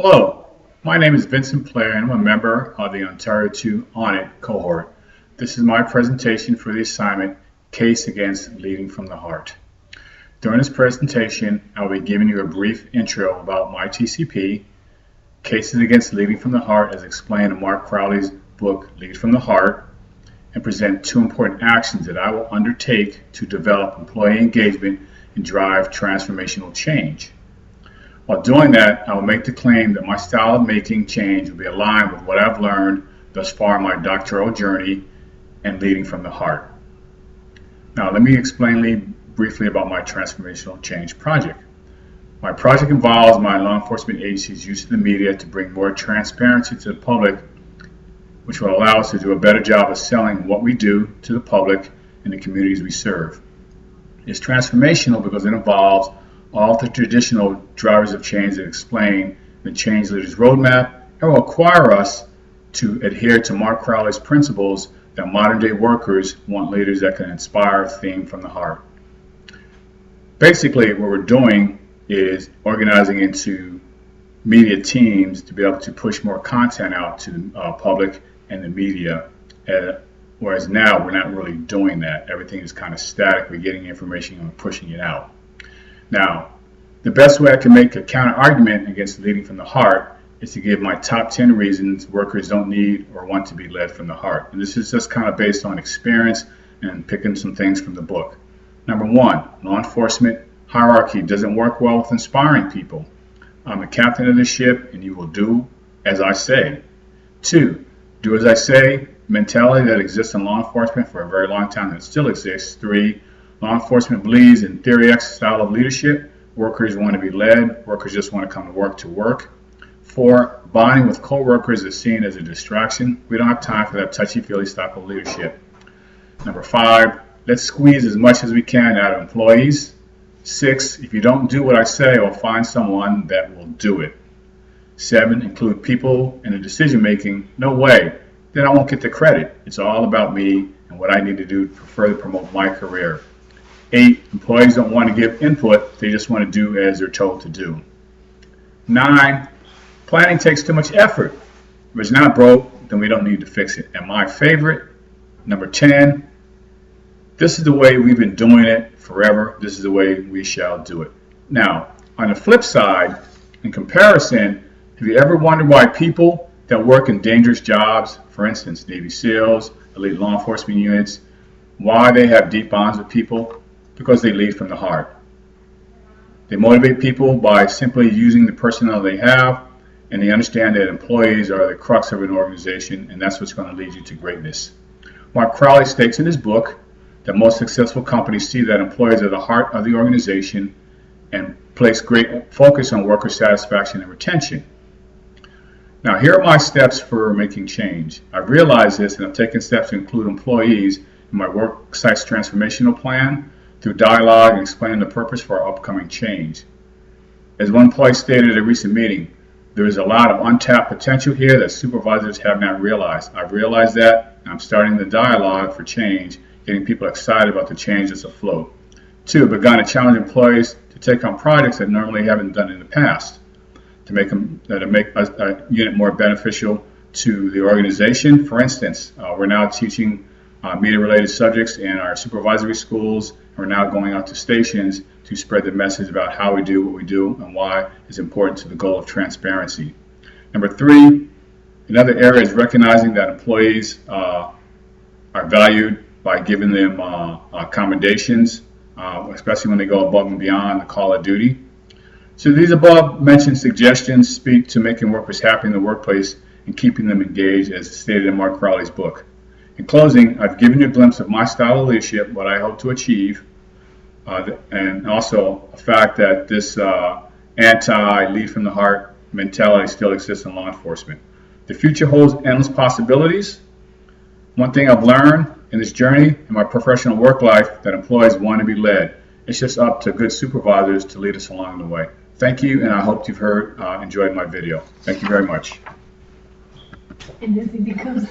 Hello, my name is Vincent Blair and I'm a member of the Ontario 2 Audit cohort. This is my presentation for the assignment, Case Against Leading from the Heart. During this presentation, I will be giving you a brief intro about my TCP, Cases Against Leading from the Heart as explained in Mark Crowley's book, Lead from the Heart, and present two important actions that I will undertake to develop employee engagement and drive transformational change. While doing that, I will make the claim that my style of making change will be aligned with what I've learned thus far in my doctoral journey and leading from the heart. Now, let me explain briefly about my transformational change project. My project involves my law enforcement agency's use of the media to bring more transparency to the public, which will allow us to do a better job of selling what we do to the public and the communities we serve. It's transformational because it involves all the traditional drivers of change that explain the Change Leaders Roadmap and will require us to adhere to Mark Crowley's principles that modern day workers want leaders that can inspire, theme from the heart. Basically, what we're doing is organizing into media teams to be able to push more content out to the public and the media, whereas now we're not really doing that. Everything is kind of static. We're getting information and pushing it out. Now, the best way I can make a counter argument against leading from the heart is to give my top 10 reasons workers don't need or want to be led from the heart. And this is just kind of based on experience and picking some things from the book. Number one, law enforcement hierarchy doesn't work well with inspiring people. I'm the captain of the ship and you will do as I say. Two, do as I say mentality that exists in law enforcement for a very long time and it still exists. Three, law enforcement believes in Theory X style of leadership. Workers want to be led. Workers just want to come to work. Four, bonding with co-workers is seen as a distraction. We don't have time for that touchy-feely style of leadership. Number five, let's squeeze as much as we can out of employees. Six, if you don't do what I say, I'll find someone that will do it. Seven, include people in the decision making. No way. Then I won't get the credit. It's all about me and what I need to do to further promote my career. 8, employees don't want to give input, they just want to do as they're told to do. 9, planning takes too much effort. If it's not broke, then we don't need to fix it. And my favorite, number 10, this is the way we've been doing it forever. This is the way we shall do it. Now, on the flip side, in comparison, have you ever wondered why people that work in dangerous jobs, for instance, Navy SEALs, elite law enforcement units, why they have deep bonds with people? Because they lead from the heart. They motivate people by simply using the personnel they have, and they understand that employees are the crux of an organization, and that's what's going to lead you to greatness. Mark Crowley states in his book that most successful companies see that employees are the heart of the organization and place great focus on worker satisfaction and retention. Now, here are my steps for making change. I've realized this, and I've taken steps to include employees in my work site's transformational plan, through dialogue and explaining the purpose for our upcoming change. As one employee stated at a recent meeting, there is a lot of untapped potential here that supervisors have not realized. I've realized that, and I'm starting the dialogue for change, getting people excited about the change that's afloat. 2, begun to challenge employees to take on projects that normally haven't done in the past, to make a unit more beneficial to the organization. For instance, we're now teaching media-related subjects in our supervisory schools. We're now going out to stations to spread the message about how we do what we do and why it's important to the goal of transparency. Number 3, another area is recognizing that employees are valued by giving them accommodations, especially when they go above and beyond the call of duty. So these above mentioned suggestions speak to making workers happy in the workplace and keeping them engaged, as stated in Mark Crowley's book. In closing, I've given you a glimpse of my style of leadership, what I hope to achieve, and also the fact that this anti-lead from the heart mentality still exists in law enforcement. The future holds endless possibilities. One thing I've learned in this journey in my professional work life, that employees want to be led. It's just up to good supervisors to lead us along the way. Thank you, and I hope you've enjoyed my video. Thank you very much. And as he becomes